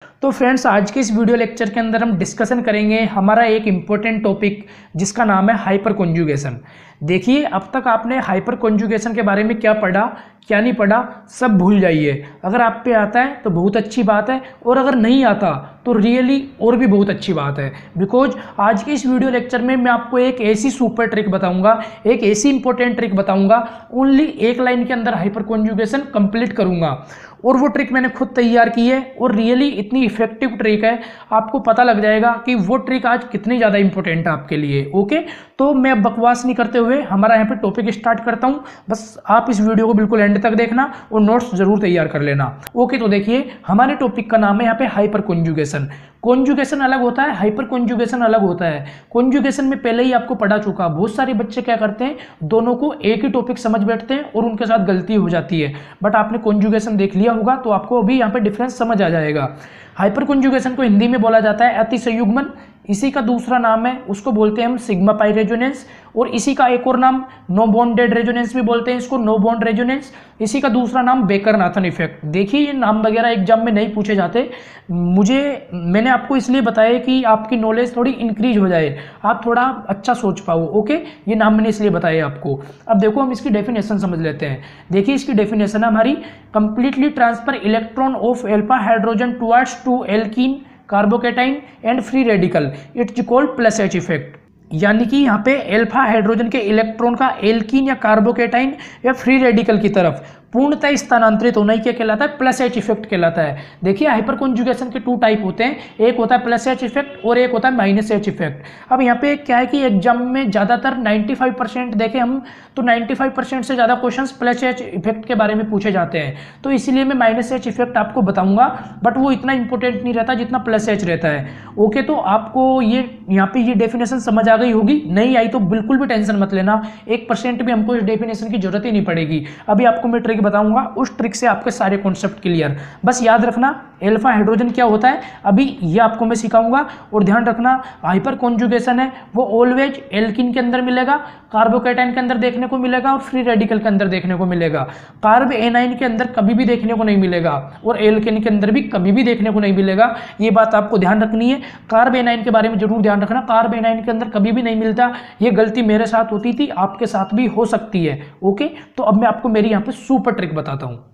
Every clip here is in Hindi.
तो फ्रेंड्स, आज के इस वीडियो लेक्चर के अंदर हम डिस्कशन करेंगे हमारा एक इम्पोर्टेंट टॉपिक जिसका नाम है हाइपर कॉन्जुगेशन। देखिए, अब तक आपने हाइपर कॉन्जुगेशन के बारे में क्या पढ़ा क्या नहीं पढ़ा सब भूल जाइए। अगर आप पे आता है तो बहुत अच्छी बात है, और अगर नहीं आता तो रियली और भी बहुत अच्छी बात है। बिकॉज आज के इस वीडियो लेक्चर में मैं आपको एक ऐसी सुपर ट्रिक बताऊंगा, एक ऐसी इंपॉर्टेंट ट्रिक बताऊंगा, ओनली एक लाइन के अंदर हाइपर कॉन्जुगेशन कंप्लीट करूंगा। और वो ट्रिक मैंने खुद तैयार की है और रियली इतनी इफेक्टिव ट्रिक है, आपको पता लग जाएगा कि वो ट्रिक आज कितनी ज़्यादा इंपॉर्टेंट है आपके लिए। ओके, तो मैं अब बकवास नहीं करते हुए हमारा यहाँ पे टॉपिक स्टार्ट करता हूँ। बस आप इस वीडियो को बिल्कुल एंड तक देखना और नोट्स जरूर तैयार कर लेना। ओके, तो देखिए, हमारे टॉपिक का नाम है यहाँ पे हाइपर कॉन्जुगेशन। कॉन्जुगेशन अलग होता है, हाइपर कॉन्जुगेशन अलग होता है। कॉन्जुगेशन में पहले ही आपको पढ़ा चुका। बहुत सारे बच्चे क्या करते हैं, दोनों को एक ही टॉपिक समझ बैठते हैं और उनके साथ गलती हो जाती है। बट आपने कॉन्जुगेशन देख लिया होगा तो आपको अभी यहाँ पे डिफरेंस समझ आ जाएगा। हाइपर कॉन्जुगेशन को हिंदी में बोला जाता है अतिसंयुग्मन। इसी का दूसरा नाम है, उसको बोलते हैं हम सिग्मा पाई रेजोनेंस। और इसी का एक और नाम नो बॉन्डेड रेजोनेंस भी बोलते हैं इसको, नो बॉन्ड रेजोनेंस। इसी का दूसरा नाम बेकर नाथन इफेक्ट। देखिए, ये नाम वगैरह एग्जाम में नहीं पूछे जाते। मैंने आपको इसलिए बताया कि आपकी नॉलेज थोड़ी इंक्रीज हो जाए, आप थोड़ा अच्छा सोच पाओ। ओके, ये नाम मैंने इसलिए बताया आपको। अब देखो, हम इसकी डेफिनेशन समझ लेते हैं। देखिए, इसकी डेफिनेशन है हमारी, completely transfer electron of alpha hydrogen towards to alkene carbocation and free radical, it's called plus H effect. यानी कि यहाँ पे एल्फा हाइड्रोजन के इलेक्ट्रॉन का एल्कीन या कार्बोकेटाइन या फ्री रेडिकल की तरफ पूर्णतः स्थानांतरित होना ही क्या कहलाता है, प्लस एच इफेक्ट कहलाता है। देखिए, हाइपर कॉन्जुगेशन के 2 टाइप होते हैं, एक होता है प्लस एच इफेक्ट और एक होता है माइनस एच इफेक्ट। अब यहाँ पे क्या है कि एग्जाम में ज़्यादातर 95% देखें हम तो 95% से ज़्यादा क्वेश्चंस प्लस एच इफेक्ट के बारे में पूछे जाते हैं। तो इसीलिए मैं माइनस एच इफेक्ट आपको बताऊंगा, बट वो इतना इंपॉर्टेंट नहीं रहता जितना प्लस एच रहता है। ओके, तो आपको ये यहाँ पे ये डेफिनेशन समझ आ गई होगी। नहीं आई तो बिल्कुल भी टेंशन मत लेना, 1% भी हमको इस डेफिनेशन की जरूरत ही नहीं पड़ेगी। अभी आपको मैं ट्रिक बताऊंगा, उस ट्रिक से आपके सारे कॉन्सेप्ट क्लियर। बस याद रखना एल्फा हाइड्रोजन क्या होता है, अभी ये आपको मैं सिखाऊंगा। और ध्यान रखना, हाइपर कॉन्जुगेशन है वो ऑलवेज एल्किन के अंदर मिलेगा, कार्बोकेटाइन के अंदर देखने को मिलेगा और फ्री रेडिकल के अंदर देखने को मिलेगा। कार्ब एनाइन के अंदर कभी भी देखने को नहीं मिलेगा और एल्केन के अंदर भी कभी भी देखने को नहीं मिलेगा। ये बात आपको ध्यान रखनी है। कार्ब एनाइन के बारे में जरूर ध्यान रखना, कार्ब एनाइन के अंदर कभी भी नहीं मिलता। ये गलती मेरे साथ होती थी, आपके साथ भी हो सकती है। ओके, तो अब मैं आपको मेरी यहाँ पे सुपर ट्रिक बताता हूँ।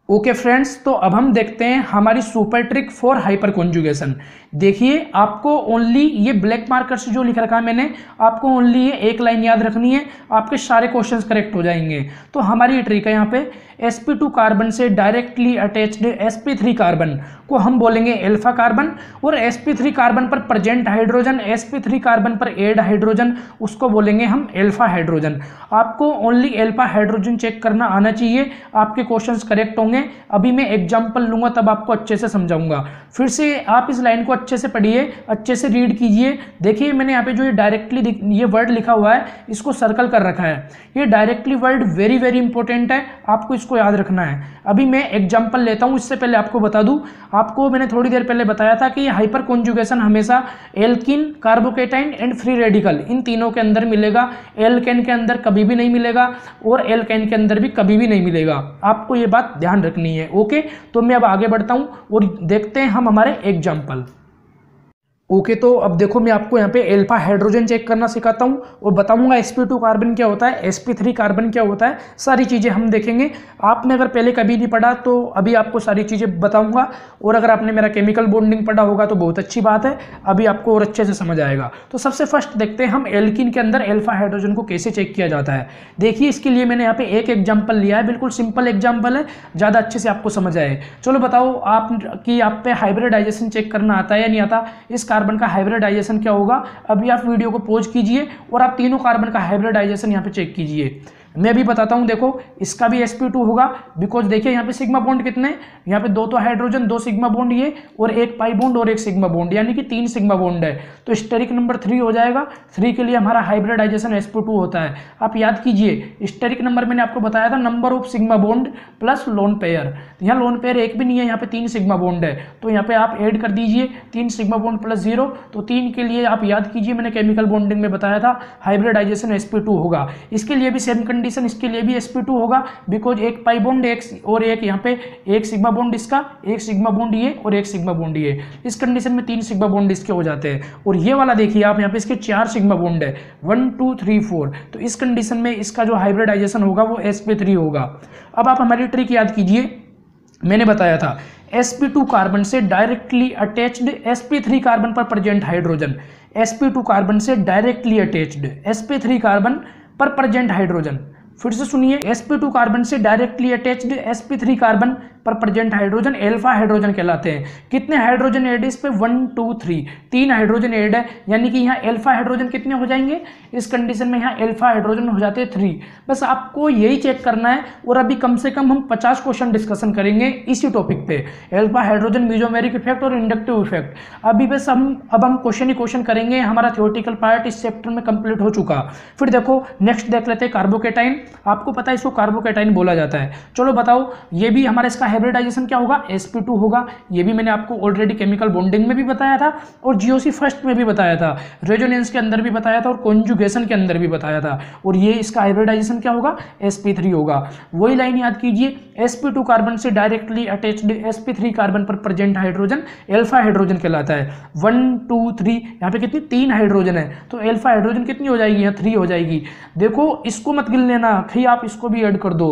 ओके फ्रेंड्स, तो अब हम देखते हैं हमारी super trick for hyper conjugation. देखिए, आपको ओनली ये ब्लैक मार्कर से जो लिख रखा है मैंने, आपको ओनली ये एक लाइन याद रखनी है, आपके सारे क्वेश्चंस करेक्ट हो जाएंगे। तो हमारी ये ट्रिक है, यहाँ पे sp2 कार्बन से डायरेक्टली अटैच्ड sp3 कार्बन को हम बोलेंगे एल्फा कार्बन, और sp3 कार्बन पर प्रेजेंट हाइड्रोजन, sp3 कार्बन पर एड हाइड्रोजन, उसको बोलेंगे हम एल्फा हाइड्रोजन। आपको ओनली एल्फा हाइड्रोजन चेक करना आना चाहिए, आपके क्वेश्चंस करेक्ट होंगे। अभी मैं एग्जाम्पल लूंगा तब आपको अच्छे से समझाऊंगा। फिर से आप इस लाइन को अच्छे से पढ़िए, अच्छे से रीड कीजिए। देखिए, मैंने यहाँ पे जो ये डायरेक्टली ये वर्ड लिखा हुआ है, इसको सर्कल कर रखा है। ये directly word very very important है, आपको इसको याद रखना है। अभी मैं एग्जाम्पल लेता हूँ, इससे पहले आपको बता दूं, आपको मैंने थोड़ी देर पहले बताया था कि हाइपर कॉन्जुगेशन हमेशा alkene, carbocation and free radical इन तीनों के अंदर मिलेगा। एल्केन के अंदर कभी भी नहीं मिलेगा और एल्केन के अंदर भी कभी भी नहीं मिलेगा। आपको ये बात ध्यान रखनी है। ओके, तो मैं अब आगे बढ़ता हूँ और देखते हैं हम हमारे एग्जाम्पल। ओके, तो अब देखो, मैं आपको यहाँ पे एल्फा हाइड्रोजन चेक करना सिखाता हूँ और बताऊंगा sp2 कार्बन क्या होता है, sp3 कार्बन क्या होता है, सारी चीज़ें हम देखेंगे। आपने अगर पहले कभी नहीं पढ़ा तो अभी आपको सारी चीज़ें बताऊंगा, और अगर आपने मेरा केमिकल बॉन्डिंग पढ़ा होगा तो बहुत अच्छी बात है, अभी आपको और अच्छे से समझ आएगा। तो सबसे फर्स्ट देखते हैं हम एल्किन के अंदर एल्फा हाइड्रोजन को कैसे चेक किया जाता है। देखिए, इसके लिए मैंने यहाँ पे एक एग्जाम्पल लिया है, बिल्कुल सिंपल एग्जाम्पल है, ज़्यादा अच्छे से आपको समझ आए। चलो बताओ आप पे हाइब्रिडाइजेशन चेक करना आता है या नहीं आता, इस कार्बन का हाइब्रिडाइजेशन क्या होगा। अभी आप वीडियो को पॉज कीजिए और आप तीनों कार्बन का हाइब्रिडाइजेशन यहाँ पे चेक कीजिए। मैं भी बताता हूँ। देखो, इसका भी sp2 होगा, बिकॉज देखिए यहाँ पे सिग्मा बॉन्ड कितने, यहाँ पे 2 तो हाइड्रोजन, 2 सिग्मा बॉन्ड ये, और 1 पाई बॉन्ड और 1 सिग्मा बॉन्ड, यानी कि 3 सिग्मा बॉन्ड है। तो स्टेरिक नंबर 3 हो जाएगा। 3 के लिए हमारा हाइब्रिडाइजेशन sp2 होता है। आप याद कीजिए, स्टेरिक नंबर मैंने आपको बताया था, number of sigma bond plus lone pair. यहाँ लोन पेयर एक भी नहीं है, यहाँ पे 3 सिग्मा बॉन्ड है, तो यहाँ पे आप ऐड कर दीजिए 3 सिग्मा बॉन्ड प्लस 0। तो 3 के लिए आप याद कीजिए, मैंने केमिकल बॉन्डिंग में बताया था हाइब्रिडाइजेशन sp2 होगा। इसके लिए भी सेम कंडीशन कंडीशन इसके लिए भी sp2 होगा, बिकॉज एक पाई बॉन्ड एक और एक यहाँ पे एक सिग्मा बॉन्ड इसका, एक सिग्मा बॉन्ड ये और एक सिग्मा बॉन्ड ये। इस कंडीशन में 3 सिग्मा बॉन्ड इसके हो जाते हैं। और ये वाला देखिए आप यहाँ पे इसके 4 सिग्मा बॉन्ड है, 1 2 3 4। तो इस कंडीशन में इसका जो हाइब्रिडाइजेशन होगा वो sp3 होगा। अब आप हमारी ट्रिक याद कीजिए, मैंने बताया था sp2 कार्बन से डायरेक्टली अटैच्ड sp3 कार्बन पर प्रेजेंट हाइड्रोजन, sp2 कार्बन से डायरेक्टली अटैच्ड sp3 कार्बन पर प्रेजेंट हाइड्रोजन। फिर से सुनिए, sp2 कार्बन से डायरेक्टली अटैच्ड sp3 कार्बन पर प्रेजेंट हाइड्रोजन अल्फा हाइड्रोजन कहलाते हैं। कितने हाइड्रोजन ऐड है इस पे? 1 2 3, 3 हाइड्रोजन ऐड है, यानी कि यहाँ अल्फा हाइड्रोजन कितने हो जाएंगे इस कंडीशन में? यहाँ अल्फा हाइड्रोजन हो जाते हैं 3। बस आपको यही चेक करना है। और अभी कम से कम हम 50 क्वेश्चन डिस्कशन करेंगे इसी टॉपिक पे, अल्फा हाइड्रोजन मेसोमेरिक इफेक्ट और इंडक्टिव इफेक्ट। अभी बस अब हम क्वेश्चन ही क्वेश्चन करेंगे। हमारा थ्योरेटिकल पार्ट इस चैप्टर में कंप्लीट हो चुका। फिर देखो नेक्स्ट देख लेते हैं कार्बोकेटाइन। आपको पता है इसको कार्बोकेटाइन बोला जाता है। चलो बताओ, ये भी हमारा इसका हाइब्रिडाइजेशन क्या होगा? sp2 होगा। ये भी मैंने आपको ऑलरेडी केमिकल बॉन्डिंग में भी बताया था और जीओसी फर्स्ट में भी बताया था, रेजोनेंस के अंदर भी बताया था और कॉन्जुगेशन के अंदर भी बताया था। और ये इसका हाइब्रिडाइजेशन क्या होगा? sp3 होगा। वही लाइन याद कीजिए, sp2 कार्बन से डायरेक्टली अटैच्ड sp3 कार्बन पर प्रेजेंट हाइड्रोजन अल्फा हाइड्रोजन कहलाता है। 1 2 3, यहाँ पे कितनी 3 हाइड्रोजन है, तो अल्फा हाइड्रोजन कितनी हो जाएगी? यहाँ 3 हो जाएगी। देखो इसको मत गिन लेना, खैर आप इसको भी ऐड कर दो।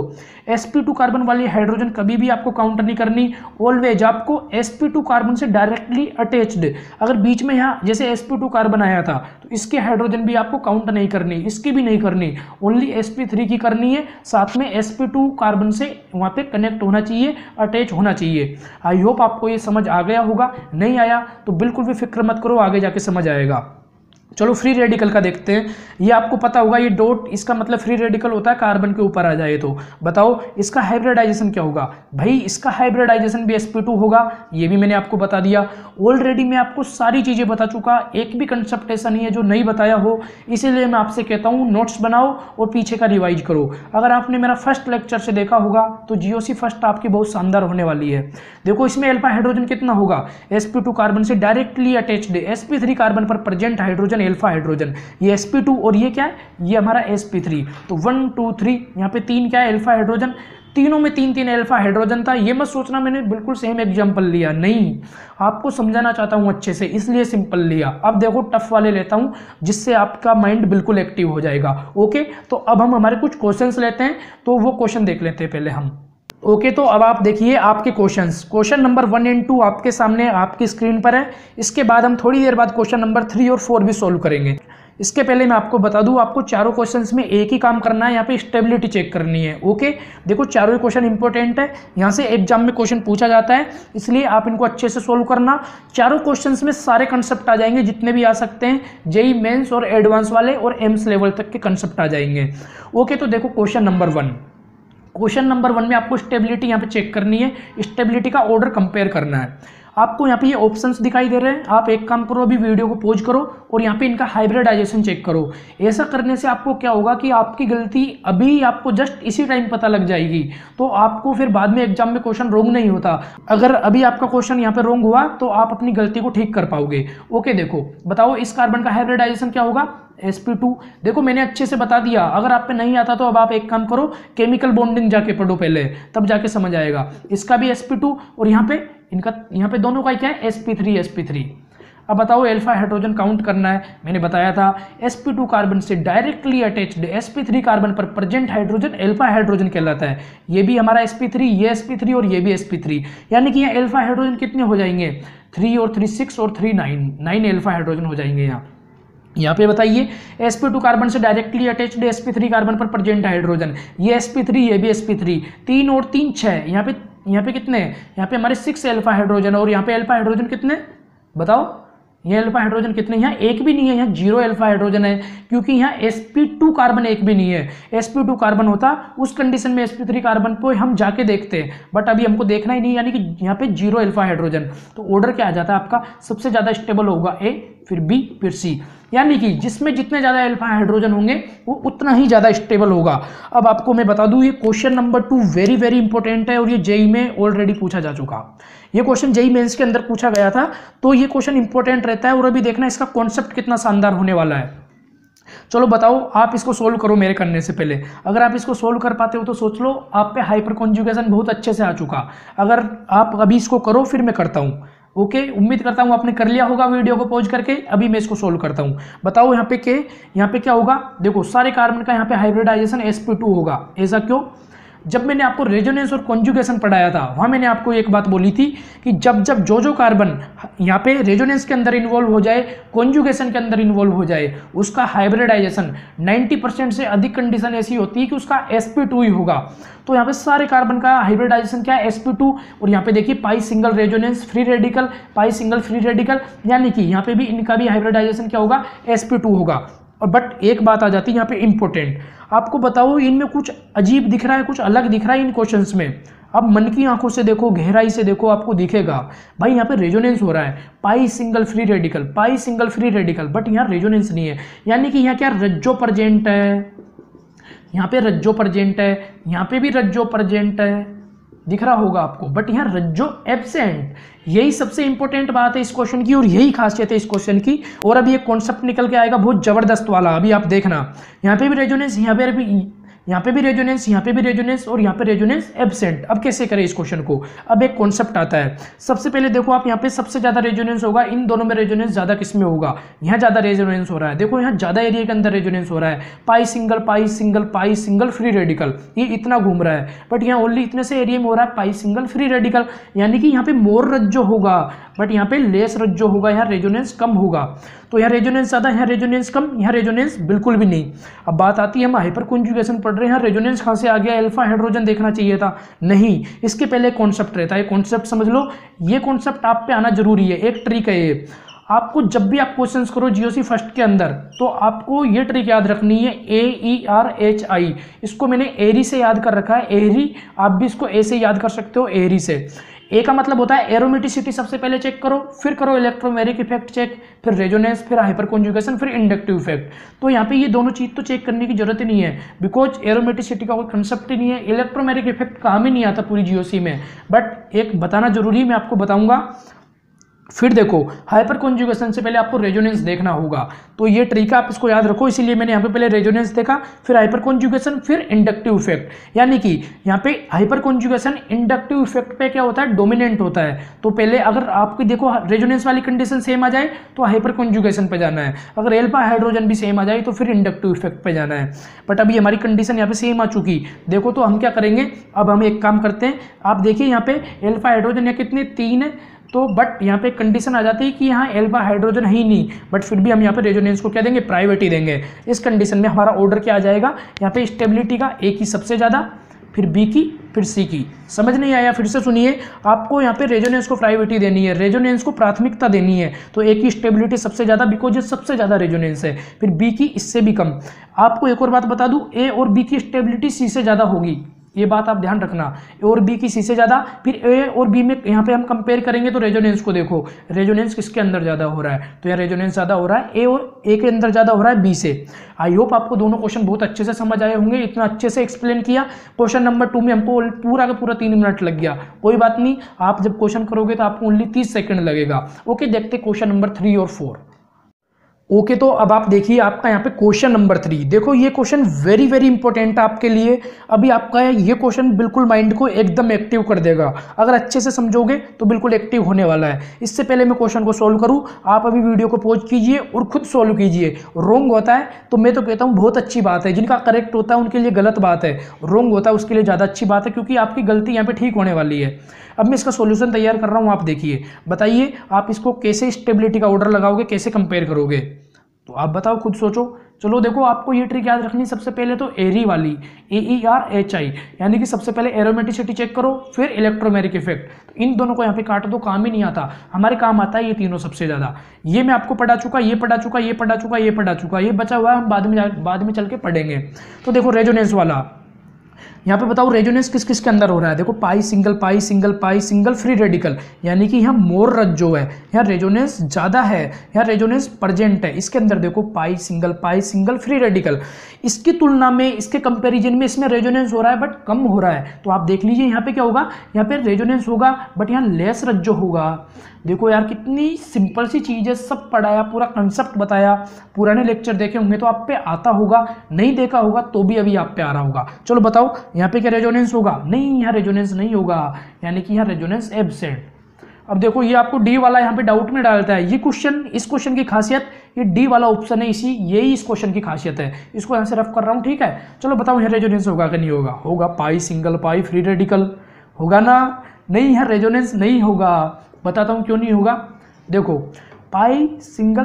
sp2 कार्बन वाली हाइड्रोजन कभी भी आपको काउंट नहीं करनी, ऑलवेज आपको sp2 कार्बन से डायरेक्टली अटैच्ड। अगर बीच में यहाँ जैसे sp2 कार्बन आया था तो इसके हाइड्रोजन भी आपको काउंट नहीं करनी, इसकी भी नहीं करनी, ओनली sp3 की करनी है। साथ में sp2 कार्बन से वहाँ पे कनेक्ट होना चाहिए, अटैच होना चाहिए। आई होप आपको ये समझ आ गया होगा। नहीं आया तो बिल्कुल भी फिक्र मत करो, आगे जाके समझ आएगा। चलो फ्री रेडिकल का देखते हैं। ये आपको पता होगा, ये डॉट इसका मतलब फ्री रेडिकल होता है कार्बन के ऊपर आ जाए तो। बताओ इसका हाइब्रिडाइजेशन क्या होगा? भाई इसका हाइब्रिडाइजेशन भी sp2 होगा, ये भी मैंने आपको बता दिया। ऑलरेडी मैं आपको सारी चीज़ें बता चुका, एक भी कंसेप्ट ऐसा नहीं है जो नहीं बताया हो। इसीलिए मैं आपसे कहता हूँ नोट्स बनाओ और पीछे का रिवाइज करो। अगर आपने मेरा फर्स्ट लेक्चर से देखा होगा तो जीओसी फर्स्ट आपकी बहुत शानदार होने वाली है। देखो इसमें अल्फा हाइड्रोजन कितना होगा? sp2 कार्बन से डायरेक्टली अटैच्ड sp3 कार्बन पर प्रेजेंट हाइड्रोजन अल्फा हाइड्रोजन, ये sp2 और ये क्या है? ये हमारा sp3। तो 1 2 3, यहाँ पे 3 क्या है? Alpha hydrogen. तीनों में 3 अल्फा हाइड्रोजन था। ये मत सोचना मैंने बिल्कुल सेम एग्जांपल लिया, नहीं, आपको समझाना चाहता हूँ अच्छे से, इसलिए सिंपल लिया। अब देखो टफ वाले लेता हूँ जिससे आपका माइंड बिल्कुल एक्टिव हो जाएगा। ओके, तो अब हम हमारे कुछ क्वेश्चंस लेते हैं, तो वो क्वेश्चन देख लेते हैं पहले हम। ओके, तो अब आप देखिए आपके क्वेश्चंस। क्वेश्चन नंबर 1 और 2 आपके सामने आपकी स्क्रीन पर है। इसके बाद हम थोड़ी देर बाद क्वेश्चन नंबर 3 और 4 भी सोल्व करेंगे। इसके पहले मैं आपको बता दूं, आपको चारों क्वेश्चंस में एक ही काम करना है, यहाँ पे स्टेबिलिटी चेक करनी है। ओके, देखो चारों ही क्वेश्चन इंपॉर्टेंट है, यहाँ से एग्जाम में क्वेश्चन पूछा जाता है, इसलिए आप इनको अच्छे से सोल्व करना। चारों क्वेश्चंस में सारे कंसेप्ट आ जाएंगे जितने भी आ सकते हैं, जेई मेंस और एडवांस वाले और एम्स लेवल तक के कंसेप्ट आ जाएंगे। ओके, तो देखो क्वेश्चन नंबर 1। क्वेश्चन नंबर 1 में आपको स्टेबिलिटी यहाँ पे चेक करनी है, स्टेबिलिटी का ऑर्डर कंपेयर करना है। आपको यहाँ पे ये ऑप्शंस दिखाई दे रहे हैं, आप एक काम करो, अभी वीडियो को पॉज करो और यहाँ पे इनका हाइब्रिडाइजेशन चेक करो। ऐसा करने से आपको क्या होगा कि आपकी गलती अभी आपको जस्ट इसी टाइम पता लग जाएगी, तो आपको फिर बाद में एग्जाम में क्वेश्चन रॉन्ग नहीं होता। अगर अभी आपका क्वेश्चन यहाँ पे रॉन्ग हुआ तो आप अपनी गलती को ठीक कर पाओगे। ओके, देखो बताओ इस कार्बन का हाइब्रिडाइजेशन क्या होगा? sp2। देखो मैंने अच्छे से बता दिया, अगर आप पे नहीं आता तो अब आप एक काम करो, केमिकल बॉन्डिंग जाके पढ़ो पहले, तब जाके समझ आएगा। इसका भी sp2 और यहाँ पे दोनों का क्या है? sp3। अब बताओ अल्फा हाइड्रोजन काउंट करना है। मैंने बताया था sp2 कार्बन से डायरेक्टली अटैच्ड sp3 कार्बन पर प्रेजेंट हाइड्रोजन अल्फा हाइड्रोजन कहलाता है। ये भी हमारा sp3, ये sp3 और ये भी sp3, यानी कि यहाँ अल्फा हाइड्रोजन कितने हो जाएंगे? 3 और 3 6 और 3 9 अल्फा हाइड्रोजन हो जाएंगे। यहाँ पे बताइए sp2 कार्बन से डायरेक्टली अटैच्ड sp3 कार्बन पर प्रेजेंट हाइड्रोजन, ये sp3 ये भी sp3, 3 और 3 6, यहाँ पे कितने? यहाँ पे हमारे 6 अल्फा हाइड्रोजन और यहाँ पे अल्फा हाइड्रोजन कितने? बताओ ये अल्फा हाइड्रोजन कितने? यहाँ एक भी नहीं है, यहाँ 0 अल्फा हाइड्रोजन है, क्योंकि यहाँ sp2 कार्बन एक भी नहीं है। sp2 कार्बन होता उस कंडीशन में sp3 कार्बन पे हम जाके देखते हैं, बट अभी हमको देखना ही नहीं, यानी कि यहाँ पे 0 अल्फा हाइड्रोजन। तो ऑर्डर क्या आ जाता है आपका? सबसे ज़्यादा स्टेबल होगा A, फिर B, फिर C, यानी कि जिसमें जितने ज़्यादा अल्फा हाइड्रोजन होंगे वो उतना ही ज़्यादा स्टेबल होगा। अब आपको मैं बता दूं, ये question number 2 very very important है और ये जेई में ऑलरेडी पूछा जा चुका। ये क्वेश्चन जेई मेंस के अंदर पूछा गया था, तो ये क्वेश्चन इंपॉर्टेंट रहता है। और अभी देखना इसका कॉन्सेप्ट कितना शानदार होने वाला है। चलो बताओ, आप इसको सोल्व करो मेरे करने से पहले। अगर आप इसको सोल्व कर पाते हो तो सोच लो आप पे हाइपर कॉन्जुगेशन बहुत अच्छे से आ चुका। अगर आप अभी इसको करो फिर मैं करता हूँ। ओके, उम्मीद करता हूँ आपने कर लिया होगा वीडियो को पॉज करके। अभी मैं इसको सोल्व करता हूँ। बताओ यहाँ पे क्या होगा। देखो सारे कार्बन का यहाँ पे हाइब्रिडाइजेशन sp2 होगा। ऐसा क्यों? जब मैंने आपको रेजोनेंस और कॉन्जुगेशन पढ़ाया था वहाँ मैंने आपको एक बात बोली थी कि जब जो कार्बन यहाँ पे रेजोनेंस के अंदर इन्वॉल्व हो जाए, कॉन्जुगेशन के अंदर इन्वॉल्व हो जाए, उसका हाइब्रिडाइजेशन 90% से अधिक कंडीशन ऐसी होती है कि उसका sp2 ही होगा। तो यहाँ पे सारे कार्बन का हाइब्रिडाइजेशन क्या है? sp2। और यहाँ पे देखिए पाई single resonance free radical, pi single free radical, यानी कि यहाँ पे भी इनका भी हाइब्रिडाइजेशन क्या होगा? sp2 होगा। और बट एक बात आ जाती है यहाँ पे इंपॉर्टेंट, आपको बताओ इनमें कुछ अजीब दिख रहा है, कुछ अलग दिख रहा है इन क्वेश्चंस में। अब मन की आंखों से देखो, गहराई से देखो, आपको दिखेगा भाई यहाँ पे रेजोनेंस हो रहा है, pi single free radical, pi single free radical, but यहाँ रेजोनेंस नहीं है। यानी कि यहाँ क्या रज्जो प्रेजेंट है, यहाँ पे रज्जो प्रेजेंट है, यहाँ पे भी रज्जो प्रेजेंट है, दिख रहा होगा आपको, बट यहाँ रज्जो एब्सेंट। यही सबसे इंपॉर्टेंट बात है इस क्वेश्चन की और यही खासियत है इस क्वेश्चन की। और अभी एक कॉन्सेप्ट निकल के आएगा बहुत जबरदस्त वाला, अभी आप देखना। यहाँ पे भी रेजोनेंस, यहाँ पे भी रेजोनेंस, यहाँ पे भी रेजोनेंस और यहाँ पे रेजोनेंस एब्सेंट। अब कैसे करें इस क्वेश्चन को? अब एक कॉन्सेप्ट आता है। सबसे पहले देखो आप, यहाँ पे सबसे ज्यादा रेजोनेंस होगा, इन दोनों में रेजोनेंस ज्यादा किस में होगा? यहाँ ज्यादा रेजोनेंस हो रहा है। देखो यहाँ ज्यादा एरिया के अंदर रेजोनेंस हो रहा है, पाई सिंगल पाई सिंगल पाई सिंगल फ्री रेडिकल, ये इतना घूम रहा है। बट यहाँ ओनली इतने से एरिया में हो रहा है पाई सिंगल फ्री रेडिकल, यानी कि यहाँ पे मोर रज्जो होगा, बट यहाँ पे लेस रज्जो होगा, यहाँ रेजोनेंस कम होगा। तो यहाँ रेजोनेंस ज्यादा, यहाँ रेजोनेंस कम, यहाँ रेजोनेंस बिल्कुल भी नहीं। अब बात आती है हम हाइपर कॉन्जुगेशन पढ़ रहे हैं, यहाँ रेजोनेंस कहाँ से आ गया? अल्फा हाइड्रोजन देखना चाहिए था, नहीं। इसके पहले कॉन्सेप्ट रहता है, कॉन्सेप्ट समझ लो, ये कॉन्सेप्ट आप पे आना जरूरी है। एक ट्रिक है ये, आपको जब भी आप क्वेश्चंस करो जीओसी फर्स्ट के अंदर, तो आपको ये ट्रिक याद रखनी है, AERHI। इसको मैंने एरी से याद कर रखा है, एरी, आप भी इसको ए से याद कर सकते हो, एरी से। ए का मतलब होता है एरोमेटिसिटी, सबसे पहले चेक करो, फिर करो इलेक्ट्रोमेरिक इफेक्ट चेक, फिर रेजोनेंस, फिर हाइपर कॉन्जुगेशन, फिर इंडक्टिव इफेक्ट। तो यहाँ पे ये दोनों चीज तो चेक करने की जरूरत ही नहीं है, बिकॉज एरोमेटिसिटी का कोई कंसेप्ट ही नहीं है, इलेक्ट्रोमेरिक इफेक्ट काम ही नहीं आता पूरी जीओसी में। बट एक बताना जरूरी है, मैं आपको बताऊंगा। फिर देखो हाइपर कॉन्जुगेशन से पहले आपको रेजोनेंस देखना होगा, तो ये ट्रिक आप इसको याद रखो। इसीलिए मैंने यहाँ पे पहले रेजोनेंस देखा, फिर हाइपर कॉन्जुगेशन, फिर इंडक्टिव इफेक्ट। यानी कि यहाँ पे हाइपर कॉन्जुगेशन इंडक्टिव इफेक्ट पे क्या होता है? डोमिनेंट होता है। तो पहले अगर आपकी देखो रेजोनेंस वाली कंडीशन सेम आ जाए तो हाइपर कॉन्जुगेशन पे जाना है, अगर अल्फा हाइड्रोजन भी सेम आ जाए तो फिर इंडक्टिव इफेक्ट पे जाना है। बट अभी हमारी कंडीशन यहाँ पे सेम आ चुकी, देखो तो हम क्या करेंगे, अब हम एक काम करते हैं। आप देखिए यहाँ पे अल्फा हाइड्रोजन या कितने 3 है, तो बट यहाँ पे कंडीशन आ जाती है कि यहाँ अल्फा हाइड्रोजन है ही नहीं, बट फिर भी हम यहाँ पे रेजोनेंस को क्या देंगे? प्रायोरिटी देंगे। इस कंडीशन में हमारा ऑर्डर क्या आ जाएगा? यहाँ पे स्टेबिलिटी का ए की सबसे ज़्यादा, फिर बी की, फिर सी की। समझ नहीं आया? फिर से सुनिए, आपको यहाँ पे रेजोनेंस को प्रायोरिटी देनी है, रेजोनेंस को प्राथमिकता देनी है। तो ए की स्टेबिलिटी सबसे ज़्यादा, बिकॉज ये सबसे ज़्यादा रेजोनेंस है, फिर बी की इससे भी कम। आपको एक और बात बता दूँ, ए और बी की स्टेबिलिटी सी से ज़्यादा होगी, ये बात आप ध्यान रखना, ए और बी की सी से ज़्यादा। फिर ए और बी में यहाँ पे हम कंपेयर करेंगे तो रेजोनेंस को देखो, रेजोनेंस किसके अंदर ज़्यादा हो रहा है? तो यहाँ रेजोनेंस ज़्यादा हो रहा है ए, और ए के अंदर ज़्यादा हो रहा है बी से। आई होप आपको दोनों क्वेश्चन बहुत अच्छे से समझ आए होंगे, इतना अच्छे से एक्सप्लेन किया। क्वेश्चन नंबर 2 में हमको पूरा का पूरा 3 मिनट लग गया, कोई बात नहीं, आप जब क्वेश्चन करोगे तो आपको ओनली 30 सेकेंड लगेगा। ओके, देखते क्वेश्चन नंबर 3 और 4। ओके, तो अब आप देखिए आपका यहाँ पे क्वेश्चन नंबर 3। देखो ये क्वेश्चन वेरी वेरी इंपॉर्टेंट है आपके लिए। अभी आपका ये क्वेश्चन बिल्कुल माइंड को एकदम एक्टिव कर देगा, अगर अच्छे से समझोगे तो बिल्कुल एक्टिव होने वाला है। इससे पहले मैं क्वेश्चन को सोल्व करूँ, आप अभी वीडियो को पॉज कीजिए और खुद सोल्व कीजिए। रॉन्ग होता है तो मैं तो कहता हूँ बहुत अच्छी बात है, जिनका करेक्ट होता है उनके लिए गलत बात है, रॉन्ग होता है उसके लिए ज़्यादा अच्छी बात है, क्योंकि आपकी गलती यहाँ पे ठीक होने वाली है। अब मैं इसका सॉल्यूशन तैयार कर रहा हूँ, आप देखिए, बताइए आप इसको कैसे स्टेबिलिटी का ऑर्डर लगाओगे, कैसे कंपेयर करोगे, तो आप बताओ, खुद सोचो। चलो देखो, आपको ये ट्रिक याद रखनी, सबसे पहले तो एरी वाली, AERHI, यानी कि सबसे पहले एरोमेटिसिटी चेक करो, फिर इलेक्ट्रोमेरिक इफेक्ट। तो इन दोनों को यहाँ पे काट दो, काम ही नहीं आता, हमारे काम आता है ये तीनों सबसे ज़्यादा। ये मैं आपको पढ़ा चुका, ये पढ़ा चुका, ये पढ़ा चुका, ये पढ़ा चुका, ये बचा हुआ है हम बाद में चल के पढ़ेंगे। तो देखो रेजोनेंस वाला, यहाँ पे बताओ रेजोनेंस किस किस के अंदर हो रहा है। देखो पाई सिंगल फ्री रेडिकल, यानी कि यहाँ मोर रज जो है, यहाँ रेजोनेंस ज़्यादा है, यहाँ रेजोनेंस प्रेजेंट है इसके अंदर। देखो पाई सिंगल फ्री रेडिकल, इसकी तुलना में, इसके कंपैरिजन में इसमें रेजोनेंस हो रहा है बट कम हो रहा है। तो आप देख लीजिए यहाँ पे क्या होगा, यहाँ पे रेजोनेंस होगा बट यहाँ लेस रज्जो होगा। देखो यार कितनी सिंपल सी चीज़ है, सब पढ़ाया, पूरा कंसेप्ट बताया। पुराने लेक्चर देखे होंगे तो आप पे आता होगा, नहीं देखा होगा तो भी अभी आप पे आ रहा होगा। चलो बताओ यहाँ पे क्या रेजोनेंस होगा? नहीं, यहाँ रेजोनेंस नहीं होगा, यानी कि यहाँ रेजोनेंस एब्सेंट। अब देखो ये आपको डी वाला यहाँ पे डाउट में डालता है। ये क्वेश्चन, इस क्वेश्चन की खासियत, ये डी वाला ऑप्शन है, यही इस क्वेश्चन की खासियत है। इसको यहाँ से रफ कर रहा हूँ, ठीक है। चलो बताओ यहाँ रेजोनेंस होगा कि नहीं होगा? होगा। पाई सिंगल पाई फ्री रेडिकल होगा ना? नहीं, यहाँ रेजोनेंस नहीं होगा। बताता हूँ क्यों नहीं होगा। देखो पाई सिंगल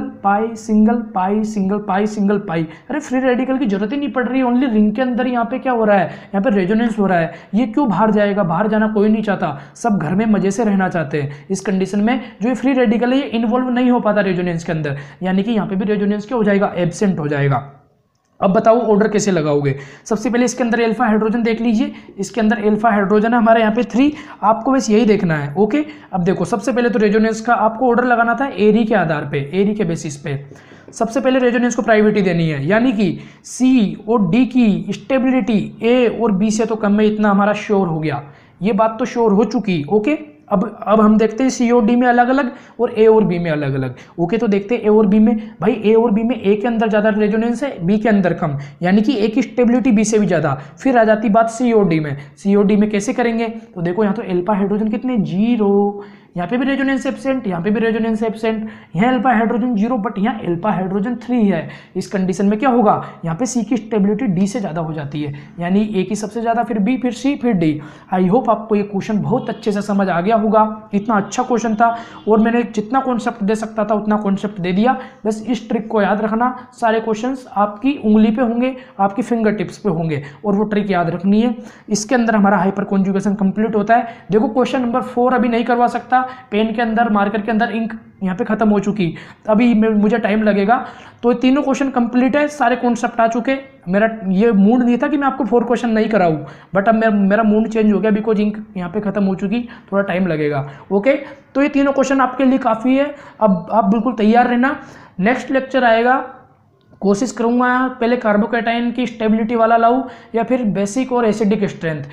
पाई, अरे फ्री रेडिकल की जरूरत ही नहीं पड़ रही, ओनली रिंग के अंदर यहाँ पे क्या हो रहा है, यहाँ पे रेजोनेंस हो रहा है। ये क्यों बाहर जाएगा? बाहर जाना कोई नहीं चाहता, सब घर में मजे से रहना चाहते हैं। इस कंडीशन में जो ये फ्री रेडिकल है ये इन्वॉल्व नहीं हो पाता रेजोनेंस के अंदर, यानी कि यहाँ पे भी रेजोनेंस क्या हो जाएगा? एब्सेंट हो जाएगा। अब बताओ ऑर्डर कैसे लगाओगे? सबसे पहले इसके अंदर अल्फा हाइड्रोजन देख लीजिए, इसके अंदर अल्फा हाइड्रोजन है हमारे यहाँ पे 3, आपको बस यही देखना है, ओके। अब देखो सबसे पहले तो रेजोनेंस का आपको ऑर्डर लगाना था एरी के आधार पे, एरी के बेसिस पे। सबसे पहले रेजोनेंस को प्रायोरिटी देनी है, यानी कि सी और डी की स्टेबिलिटी ए और बी से तो कम है, इतना हमारा श्योर हो गया, ये बात तो श्योर हो चुकी, ओके। अब हम देखते हैं सी और डी में अलग अलग और ए और बी में अलग अलग, ओके। तो देखते हैं ए और बी में, भाई ए और बी में ए के अंदर ज़्यादा रेजोनेंस है, बी के अंदर कम, यानी कि ए की स्टेबिलिटी बी से भी ज़्यादा। फिर आ जाती बात सी और डी में, सी और डी में कैसे करेंगे? तो देखो यहाँ तो अल्फा हाइड्रोजन कितने? 0, यहाँ पे भी रेजोनेंस एब्सेंट, यहाँ पे भी रेजोनेंस एब्सेंट, यहाँ अल्फा हाइड्रोजन 0 बट यहाँ अल्फा हाइड्रोजन 3 है। इस कंडीशन में क्या होगा? यहाँ पे सी की स्टेबिलिटी डी से ज़्यादा हो जाती है, यानी ए की सबसे ज़्यादा, फिर बी, फिर सी, फिर डी। आई होप आपको ये क्वेश्चन बहुत अच्छे से समझ आ गया होगा। इतना अच्छा क्वेश्चन था और मैंने जितना कॉन्सेप्ट दे सकता था उतना कॉन्सेप्ट दे दिया। बस इस ट्रिक को याद रखना, सारे क्वेश्चन आपकी उंगली पे होंगे, आपकी फिंगर टिप्स पे होंगे, और वो ट्रिक याद रखनी है। इसके अंदर हमारा हाइपर कॉन्जुगेशन कंप्लीट होता है। देखो क्वेश्चन नंबर 4 अभी नहीं करवा सकता, पेन के अंदर, मार्कर के अंदर इंक यहाँ पे खत्म हो चुकी, अभी मुझे टाइम लगेगा। तो तीनों क्वेश्चन कंप्लीट है, सारे कॉन्सेप्ट आ चुके। मेरा ये मूड नहीं था कि मैं आपको 4 क्वेश्चन नहीं कराऊं, बट अब मेरा मूड चेंज हो गया, बिकॉज इंक यहाँ पे खत्म हो चुकी, थोड़ा टाइम लगेगा, ओके। तो ये तीनों क्वेश्चन आपके लिए काफ़ी है, अब आप बिल्कुल तैयार रहना। नेक्स्ट लेक्चर आएगा, कोशिश करूंगा पहले कार्बोकैटायन की स्टेबिलिटी वाला लाऊं या फिर बेसिक और एसिडिक स्ट्रेंथ।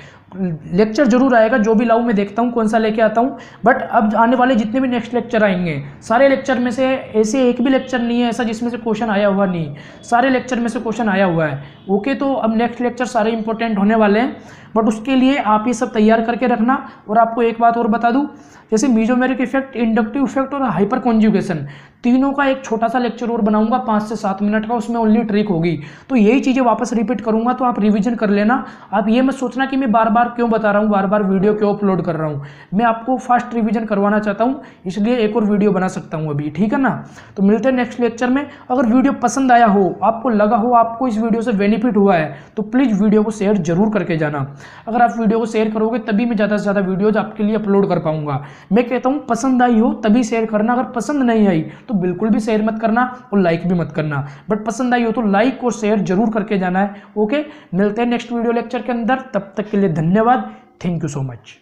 लेक्चर जरूर आएगा, जो भी लाऊं मैं देखता हूं कौन सा लेके आता हूं। बट अब आने वाले जितने भी नेक्स्ट लेक्चर आएंगे, सारे लेक्चर में से ऐसे एक भी लेक्चर नहीं है ऐसा जिसमें से क्वेश्चन आया हुआ नहीं, सारे लेक्चर में से क्वेश्चन आया हुआ है, ओके। तो अब नेक्स्ट लेक्चर सारे इंपॉर्टेंट होने वाले हैं, बट उसके लिए आप ये सब तैयार करके रखना। और आपको एक बात और बता दूं, जैसे मीजोमेरिक इफेक्ट, इंडक्टिव इफेक्ट और हाइपर कॉन्जुगेशन, तीनों का एक छोटा सा लेक्चर और बनाऊंगा 5 से 7 मिनट का, उसमें ओनली ट्रिक होगी। तो यही चीज़ें वापस रिपीट करूंगा, तो आप रिवीजन कर लेना। आप ये मत सोचना कि मैं बार बार क्यों बता रहा हूँ, बार बार वीडियो क्यों अपलोड कर रहा हूँ। मैं आपको फास्ट रिवीजन करवाना चाहता हूँ, इसलिए एक और वीडियो बना सकता हूँ अभी, ठीक है ना। तो मिलते हैं नेक्स्ट लेक्चर में। अगर वीडियो पसंद आया हो, आपको लगा हो आपको इस वीडियो से बेनिफिट हुआ है, तो प्लीज़ वीडियो को शेयर जरूर करके जाना। अगर आप वीडियो को शेयर करोगे तभी मैं ज़्यादा से ज़्यादा वीडियोज आपके लिए अपलोड कर पाऊंगा। मैं कहता हूँ पसंद आई हो तभी शेयर करना, अगर पसंद नहीं आई तो बिल्कुल भी शेयर मत करना और लाइक भी मत करना, बट पसंद आई हो तो लाइक और शेयर जरूर करके जाना है, ओके। मिलते हैं नेक्स्ट वीडियो लेक्चर के अंदर, तब तक के लिए धन्यवाद, थैंक यू सो मच।